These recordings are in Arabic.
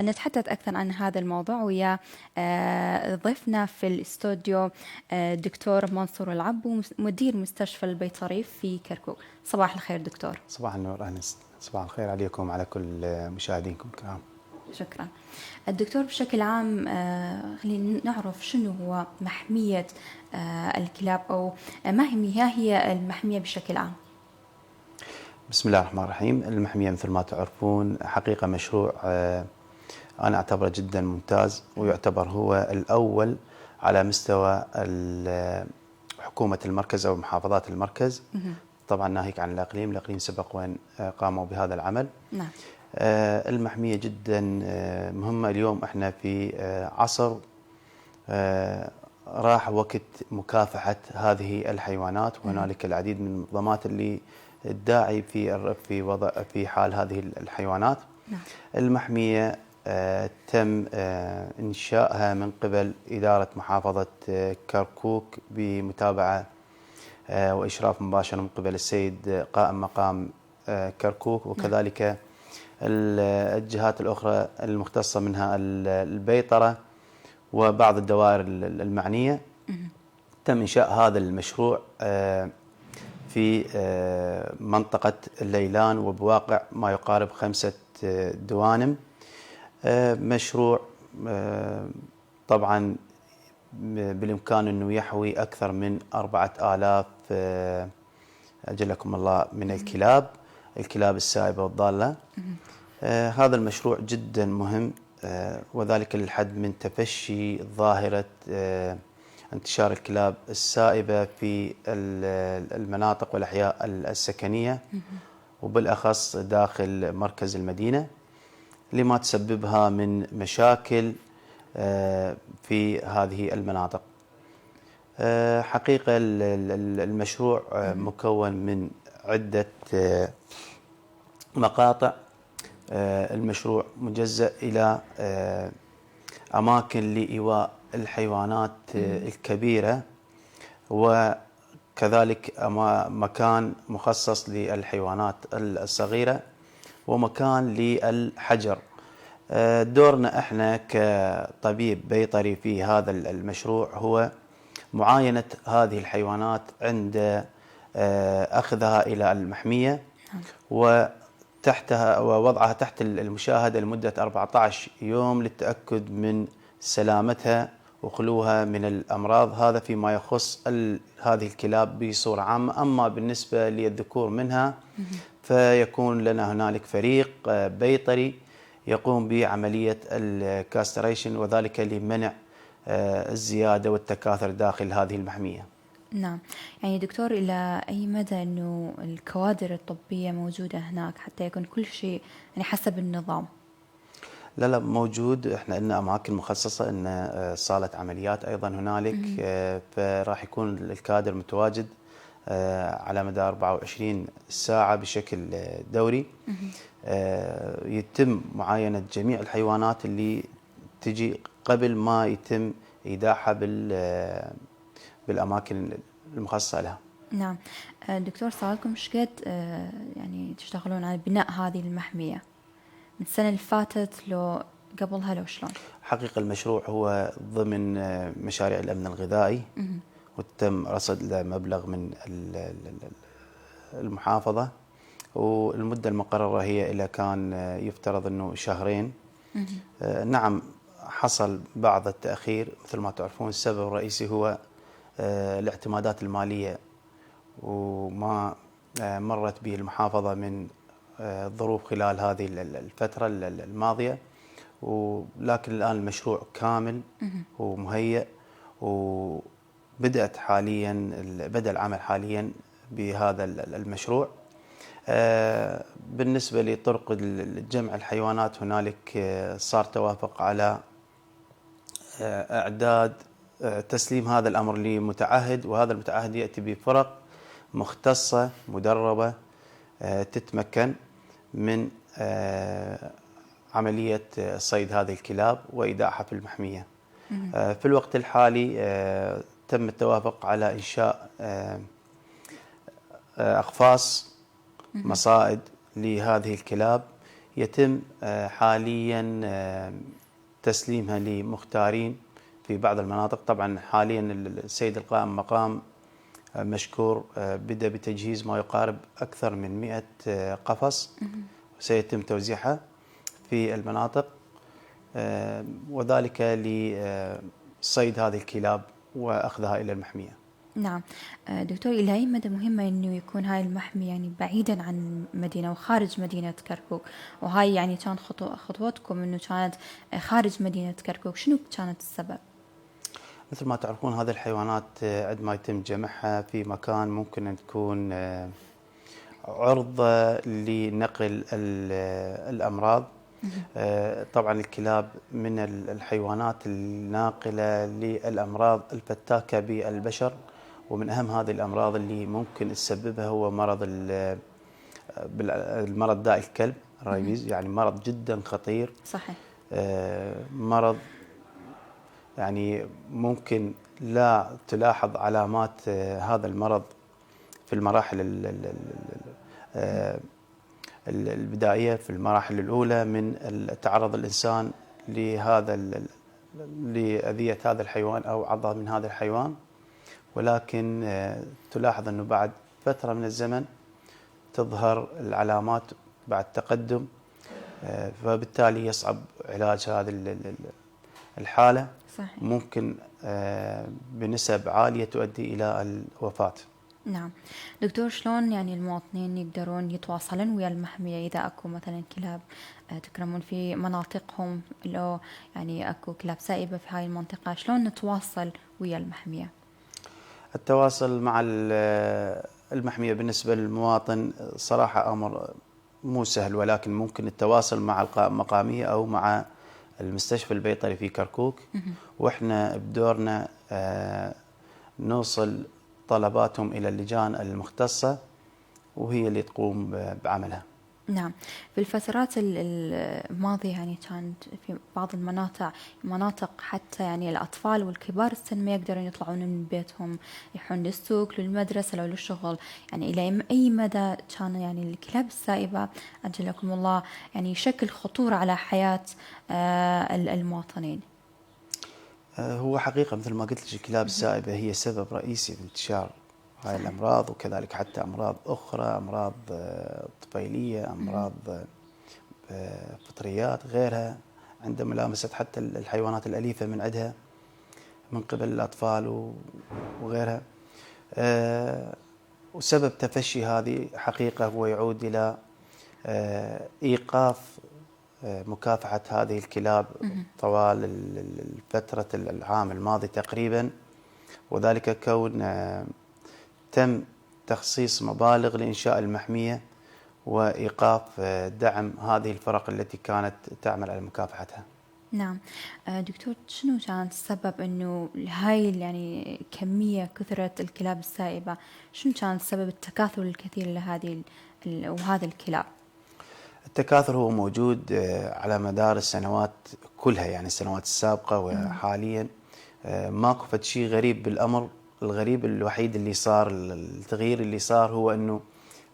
نتحدث أكثر عن هذا الموضوع ويا ضيفنا في الاستوديو دكتور منصور العبو، مدير مستشفى البيطري في كركوك. صباح الخير دكتور. صباح النور أنس، صباح الخير عليكم وعلى كل مشاهدينكم الكرام. شكرا. الدكتور بشكل عام خلينا نعرف شنو هو محمية الكلاب، أو ما هي المحمية بشكل عام؟ بسم الله الرحمن الرحيم. المحمية مثل ما تعرفون حقيقة مشروع أنا أعتبره جدا ممتاز، ويعتبر هو الأول على مستوى حكومة المركز أو محافظات المركز. طبعا ناهيك عن الأقليم سبق وأن قاموا بهذا العمل. نعم. المحمية جدا مهمة. اليوم احنا في عصر راح وقت مكافحة هذه الحيوانات، وهنالك العديد من المنظمات اللي تداعي في حال هذه الحيوانات. نعم. المحمية تم إنشائها من قبل إدارة محافظة كركوك بمتابعة وإشراف مباشر من قبل السيد قائم مقام كركوك، وكذلك الجهات الأخرى المختصة منها البيطرة وبعض الدوائر المعنية. تم إنشاء هذا المشروع في منطقة الليلان وبواقع ما يقارب 5 دوانم. مشروع طبعا بالإمكان أنه يحوي أكثر من 4000 أجلكم الله من الكلاب السائبة والضالة. هذا المشروع جدا مهم، وذلك للحد من تفشي ظاهرة انتشار الكلاب السائبة في المناطق والأحياء السكنية، وبالأخص داخل مركز المدينة، لما تسببها من مشاكل في هذه المناطق. حقيقة المشروع مكون من عدة مقاطع. المشروع مجزأ إلى أماكن لإيواء الحيوانات الكبيرة، وكذلك مكان مخصص للحيوانات الصغيرة، ومكان للحجر. دورنا احنا كطبيب بيطري في هذا المشروع هو معاينة هذه الحيوانات عند أخذها إلى المحمية، ووضعها تحت المشاهدة لمدة 14 يوم للتأكد من سلامتها وخلوها من الأمراض. هذا فيما يخص هذه الكلاب بصورة عامة. أما بالنسبة للذكور منها فيكون لنا هنالك فريق بيطري يقوم بعملية الكاستريشن، وذلك لمنع الزيادة والتكاثر داخل هذه المحمية. نعم. يعني دكتور، إلى أي مدى أنه الكوادر الطبية موجودة هناك حتى يكون كل شيء يعني حسب النظام؟ لا موجود. احنا عندنا اماكن مخصصه، ان صاله عمليات ايضا هنالك. فراح يكون الكادر متواجد على مدى 24 ساعه بشكل دوري. يتم معاينه جميع الحيوانات اللي تجي قبل ما يتم ايداعها بالاماكن المخصصه لها. نعم. دكتور، صار لكم ايش قد يعني تشتغلون على بناء هذه المحمية؟ من السنة اللي فاتت لو قبلها لو شلون؟ حقيقة المشروع هو ضمن مشاريع الأمن الغذائي، وتم رصد له مبلغ من المحافظة، والمدة المقررة هي إلى كان يفترض أنه شهرين. نعم، حصل بعض التأخير مثل ما تعرفون. السبب الرئيسي هو الاعتمادات المالية، وما مرت به المحافظة من ظروف خلال هذه الفترة الماضية. ولكن الآن المشروع كامل ومهيأ، وبدأ العمل حاليا بهذا المشروع. بالنسبة لطرق جمع الحيوانات، هنالك صار توافق على إعداد تسليم هذا الأمر لمتعهد، وهذا المتعهد يأتي بفرق مختصة مدربة تتمكن من عملية صيد هذه الكلاب وإيداعها في المحمية. في الوقت الحالي تم التوافق على إنشاء أقفاص مصائد لهذه الكلاب يتم حاليا تسليمها لمختارين في بعض المناطق. طبعا حاليا السيد القائم مقام مشكور بدأ بتجهيز ما يقارب أكثر من 100 قفص سيتم توزيعها في المناطق، وذلك لصيد هذه الكلاب وأخذها إلى المحمية. نعم دكتور، إلى أي مدى مهمة أنه يكون هاي المحمية يعني بعيدا عن مدينة وخارج مدينة كركوك؟ وهاي يعني كان خطوتكم أنه كانت خارج مدينة كركوك، شنو كانت السبب؟ مثل ما تعرفون هذه الحيوانات عندما يتم جمعها في مكان ممكن أن تكون عرضة لنقل الأمراض. طبعا الكلاب من الحيوانات الناقلة للأمراض الفتاكة بالبشر، ومن أهم هذه الأمراض اللي ممكن تسببها هو المرض داء الكلب الريبيز، يعني مرض جدا خطير. صحيح. مرض يعني ممكن لا تلاحظ علامات هذا المرض في المراحل البدائية، في المراحل الأولى من تعرض الإنسان لأذية هذا الحيوان أو عضة من هذا الحيوان، ولكن تلاحظ أنه بعد فترة من الزمن تظهر العلامات بعد تقدم، فبالتالي يصعب علاج هذه الحالة. صحيح. ممكن بنسب عالية تؤدي إلى الوفاة. نعم دكتور، شلون يعني المواطنين يقدرون يتواصلون ويا المحمية إذا أكو مثلا كلاب تكرمون في مناطقهم، لو يعني أكو كلاب سائبة في هاي المنطقة، شلون نتواصل ويا المحمية؟ التواصل مع المحمية بالنسبة للمواطن صراحة أمر مو سهل، ولكن ممكن التواصل مع المقامية أو مع المستشفى البيطري في كركوك، وإحنا بدورنا نوصل طلباتهم إلى اللجان المختصة وهي اللي تقوم بعملها. نعم، في الفترات الماضية يعني كانت في بعض المناطق حتى يعني الأطفال والكبار السن ما يقدرون يطلعون من بيتهم، يروحون للسوق للمدرسة لو للشغل. يعني إلى أي مدى كان يعني الكلاب السائبة أجلكم الله يعني يشكل خطورة على حياة المواطنين؟ هو حقيقة مثل ما قلت لك الكلاب السائبة هي سبب رئيسي في انتشار هاي الأمراض، وكذلك حتى أمراض أخرى، أمراض طفيلية، أمراض فطريات غيرها، عند ملامسة حتى الحيوانات الأليفة من عندها من قبل الأطفال وغيرها. وسبب تفشي هذه حقيقة هو يعود إلى إيقاف مكافحة هذه الكلاب طوال فترة العام الماضي تقريبا، وذلك كون تم تخصيص مبالغ لإنشاء المحمية وإيقاف دعم هذه الفرق التي كانت تعمل على مكافحتها. نعم دكتور، شنو كان السبب انه هاي يعني كثرة الكلاب السائبة؟ شنو كان السبب التكاثر الكثير لهذه وهذا الكلاب؟ التكاثر هو موجود على مدار السنوات كلها، يعني السنوات السابقة وحاليا ماكو فد شيء غريب بالأمر. الغريب الوحيد اللي صار، التغيير اللي صار هو أنه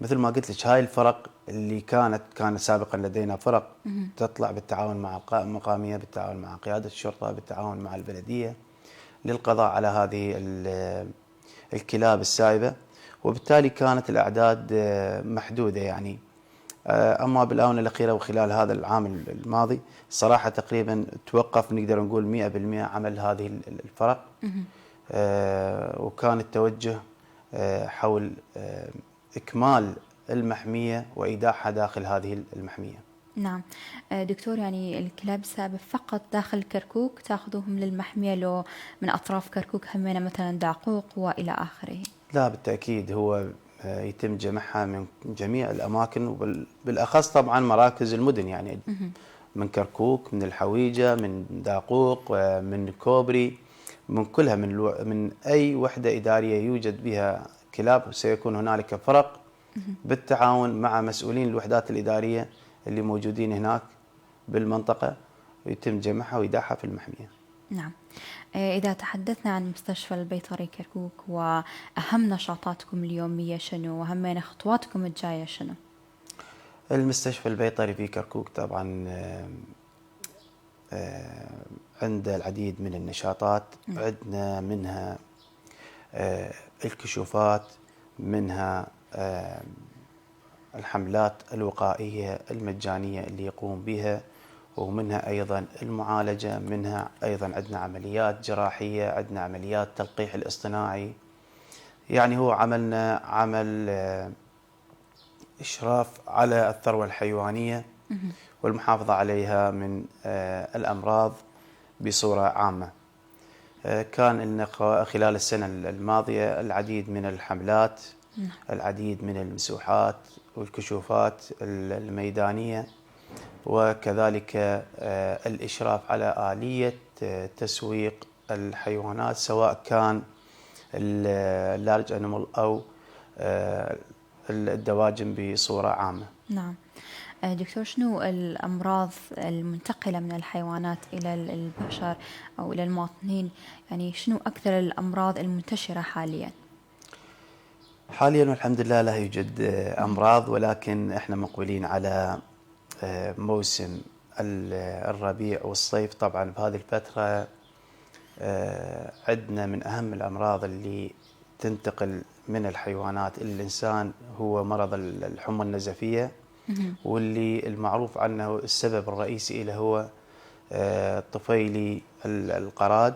مثل ما قلت لك هاي الفرق اللي كانت سابقا لدينا فرق تطلع بالتعاون مع المقامية، بالتعاون مع قيادة الشرطة، بالتعاون مع البلدية للقضاء على هذه الكلاب السائبة، وبالتالي كانت الأعداد محدودة يعني. أما بالآونة الأخيرة وخلال هذا العام الماضي صراحة تقريبا توقف نقدر نقول 100% عمل هذه الفرق، وكان التوجه حول إكمال المحمية وإيداعها داخل هذه المحمية. نعم دكتور، يعني الكلاب السائبة فقط داخل كركوك تأخذوهم للمحمية لو من أطراف كركوك همينة مثلا دعقوق وإلى آخره؟ لا بالتأكيد، هو يتم جمعها من جميع الأماكن، وبالأخص طبعا مراكز المدن، يعني من كركوك، من الحويجة، من داقوق، من كوبري، من كلها، من أي وحدة إدارية يوجد بها كلاب سيكون هنالك فرق بالتعاون مع مسؤولين الوحدات الإدارية اللي موجودين هناك بالمنطقة، ويتم جمعها وإيداعها في المحمية. نعم، إذا تحدثنا عن مستشفى البيطري كركوك وأهم نشاطاتكم اليومية شنو، وأهم خطواتكم الجاية شنو؟ المستشفى البيطري في كركوك طبعا عنده العديد من النشاطات، عندنا منها الكشوفات، منها الحملات الوقائية المجانية اللي يقوم بها، ومنها أيضا المعالجة، منها أيضا عندنا عمليات جراحية، عندنا عمليات تلقيح الاصطناعي. يعني هو عملنا عمل إشراف على الثروة الحيوانية والمحافظة عليها من الأمراض بصورة عامة. كان لنا خلال السنة الماضية العديد من الحملات، العديد من المسوحات والكشوفات الميدانية، وكذلك الإشراف على آلية تسويق الحيوانات، سواء كان اللارج أنيمال أو الدواجن بصورة عامة. نعم. دكتور، شنو الأمراض المنتقلة من الحيوانات إلى البشر أو إلى المواطنين؟ يعني شنو أكثر الأمراض المنتشرة حاليا؟ حاليا والحمد لله لا يوجد أمراض، ولكن احنا مقبلين على موسم الربيع والصيف. طبعا بهذه الفترة عندنا من أهم الأمراض اللي تنتقل من الحيوانات إلى الإنسان هو مرض الحمى النزفية، واللي المعروف عنه السبب الرئيسي له هو طفيلي القراد.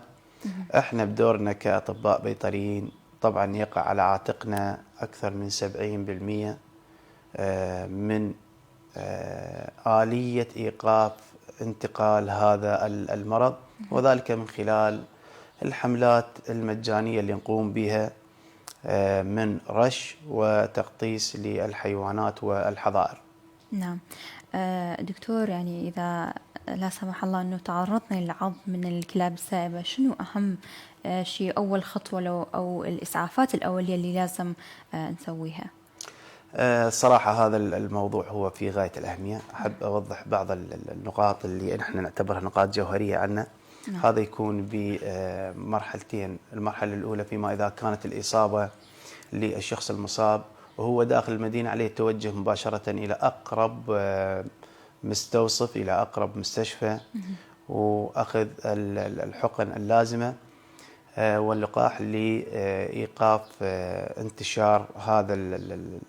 احنا بدورنا كأطباء بيطريين طبعا يقع على عاتقنا أكثر من 70% من آلية إيقاف انتقال هذا المرض، وذلك من خلال الحملات المجانية اللي نقوم بها من رش وتقطيس للحيوانات والحظائر. نعم. دكتور، يعني إذا لا سمح الله أنه تعرضنا للعض من الكلاب السائبة، شنو أهم شيء، أول خطوة أو الإسعافات الأولية اللي لازم نسويها؟ صراحة هذا الموضوع هو في غاية الأهمية. أحب أوضح بعض النقاط اللي نحن نعتبرها نقاط جوهرية عنا. نعم. هذا يكون بمرحلتين. المرحلة الأولى فيما إذا كانت الإصابة للشخص المصاب وهو داخل المدينة، عليه التوجه مباشرة إلى أقرب مستوصف، إلى أقرب مستشفى، وأخذ الحقن اللازمة واللقاح لإيقاف انتشار هذا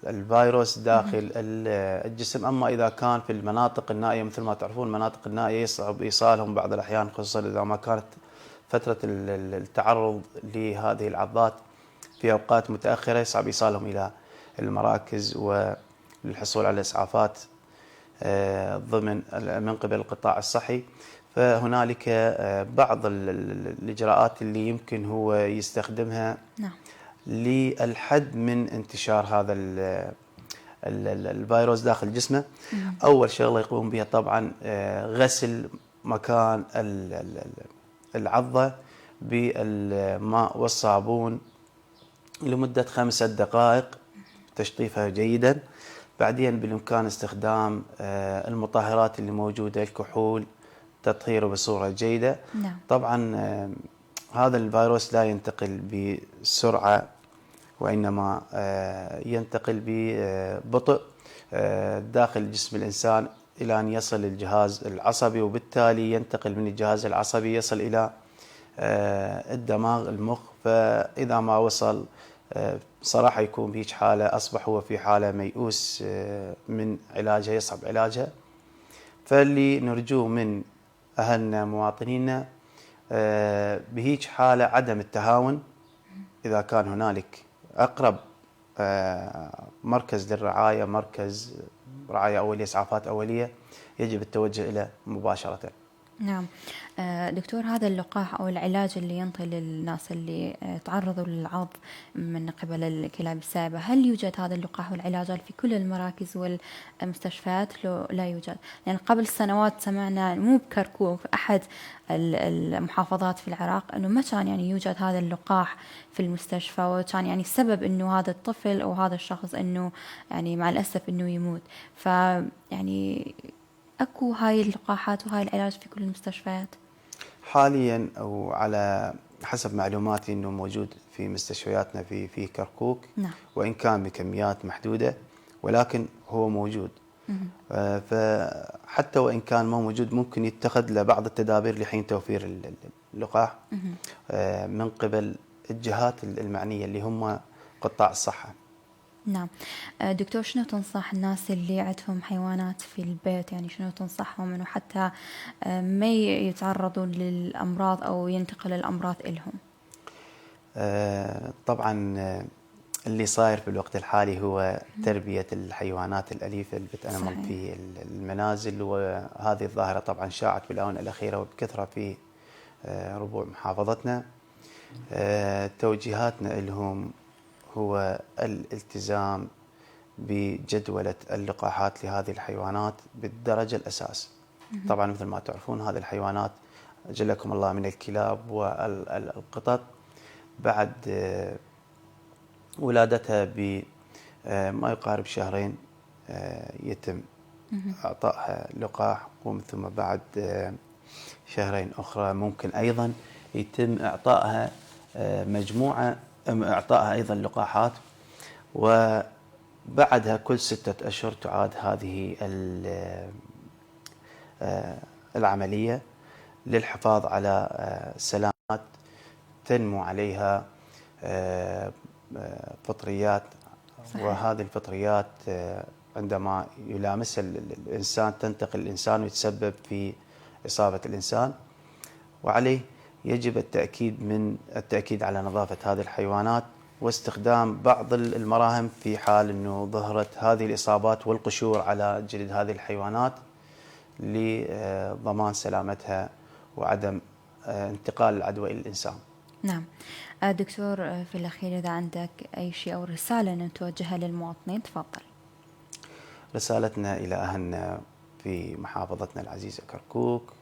الفيروس داخل الجسم. أما إذا كان في المناطق النائية، مثل ما تعرفون المناطق النائية يصعب إيصالهم بعض الأحيان، خصوصا إذا ما كانت فترة التعرض لهذه العضات في أوقات متأخرة، يصعب إيصالهم إلى المراكز وللحصول على إسعافات ضمن من قبل القطاع الصحي. فهنالك بعض الإجراءات اللي يمكن هو يستخدمها نعم. للحد من انتشار هذا الفيروس داخل جسمه. أول شغلة يقوم بها طبعا غسل مكان العضة بالماء والصابون لمدة 5 دقائق، تشطيفها جيدا. بعدين بالإمكان استخدام المطهرات اللي موجودة، الكحول، تطهيره بصورة جيدة. نعم. طبعا هذا الفيروس لا ينتقل بسرعة، وإنما ينتقل ببطء داخل جسم الإنسان إلى أن يصل للجهاز العصبي، وبالتالي ينتقل من الجهاز العصبي يصل إلى الدماغ، المخ. فإذا ما وصل صراحة يكون بهيج حالة أصبح هو في حالة ميؤوس من علاجها، يصعب علاجها. فاللي نرجوه من أهلنا مواطنينا بهيج حالة عدم التهاون. إذا كان هنالك أقرب مركز للرعاية، مركز رعاية أولية، إسعافات أولية، يجب التوجه إليه مباشرة. نعم. دكتور، هذا اللقاح أو العلاج اللي ينطي للناس اللي تعرضوا للعض من قبل الكلاب السائبة، هل يوجد هذا اللقاح والعلاجات في كل المراكز والمستشفيات؟ لو لا يوجد، يعني قبل سنوات سمعنا مو بكركوك، في أحد المحافظات في العراق، أنه ما كان يعني يوجد هذا اللقاح في المستشفى، وكان يعني السبب أنه هذا الطفل أو هذا الشخص أنه يعني مع الأسف أنه يموت. فيعني أكو هاي اللقاحات وهاي العلاج في كل المستشفيات حاليا، أو على حسب معلوماتي أنه موجود في مستشفياتنا في كركوك. نعم. وإن كان بكميات محدودة، ولكن هو موجود. فحتى وإن كان ما موجود ممكن يتخذ له بعض التدابير لحين توفير اللقاح من قبل الجهات المعنية اللي هم قطاع الصحة. نعم. دكتور، شنو تنصح الناس اللي عندهم حيوانات في البيت؟ يعني شنو تنصحهم انه حتى ما يتعرضوا للأمراض أو ينتقل الأمراض إلهم؟ طبعا اللي صاير في الوقت الحالي هو تربية الحيوانات الأليفة اللي بتنمل في المنازل، وهذه الظاهرة طبعا شاعت في الآونة الأخيرة وبكثرة في ربوع محافظتنا. توجيهاتنا لهم هو الالتزام بجدولة اللقاحات لهذه الحيوانات بالدرجة الأساس. طبعا مثل ما تعرفون هذه الحيوانات أجلكم الله من الكلاب والقطط بعد ولادتها بما يقارب شهرين يتم إعطائها لقاح، ومن ثم بعد شهرين أخرى ممكن أيضا يتم إعطائها إعطائها أيضا لقاحات، وبعدها كل 6 أشهر تعاد هذه العملية للحفاظ على سلامات تنمو عليها فطريات. صحيح. وهذه الفطريات عندما يلامسها الإنسان تنتقل الإنسان ويتسبب في إصابة الإنسان، وعليه يجب التأكيد على نظافة هذه الحيوانات واستخدام بعض المراهم في حال أنه ظهرت هذه الإصابات والقشور على جلد هذه الحيوانات لضمان سلامتها وعدم انتقال العدوى إلى الإنسان. نعم. دكتور، في الأخير إذا عندك أي شيء أو رسالة أن توجهها للمواطنين تفضل. رسالتنا إلى أهلنا في محافظتنا العزيزة كركوك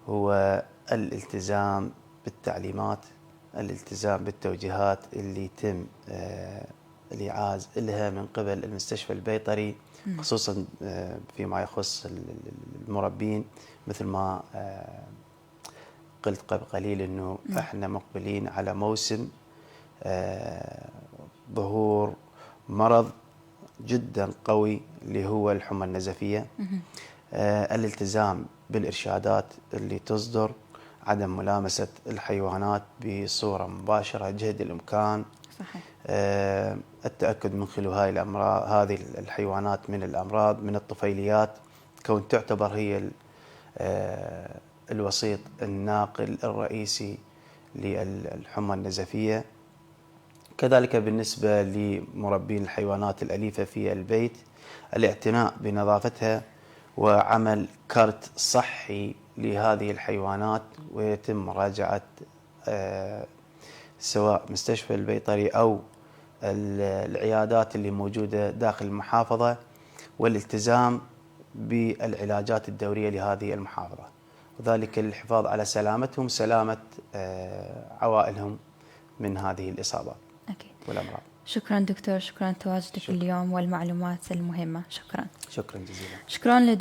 هو الالتزام بالتعليمات، الالتزام بالتوجيهات اللي يتم الإعاز لها من قبل المستشفى البيطري، خصوصا فيما يخص المربين. مثل ما قلت قبل قليل أنه احنا مقبلين على موسم ظهور مرض جدا قوي اللي هو الحمى النزفية. الالتزام بالإرشادات اللي تصدر، عدم ملامسة الحيوانات بصورة مباشرة جهد الإمكان. صحيح. التأكد من خلو هذه الحيوانات من الأمراض من الطفيليات، كون تعتبر هي الوسيط الناقل الرئيسي للحمى النزفية. كذلك بالنسبة لمربين الحيوانات الأليفة في البيت، الاعتناء بنظافتها وعمل كارت صحي لهذه الحيوانات، ويتم مراجعة سواء مستشفى البيطري أو العيادات اللي موجودة داخل المحافظة، والالتزام بالعلاجات الدورية لهذه المحافظة، وذلك للحفاظ على سلامتهم سلامة عوائلهم من هذه الإصابات. أكيد. والأمراض. شكرا دكتور، شكرا تواجدك اليوم والمعلومات المهمة. شكرا جزيلا. شكرا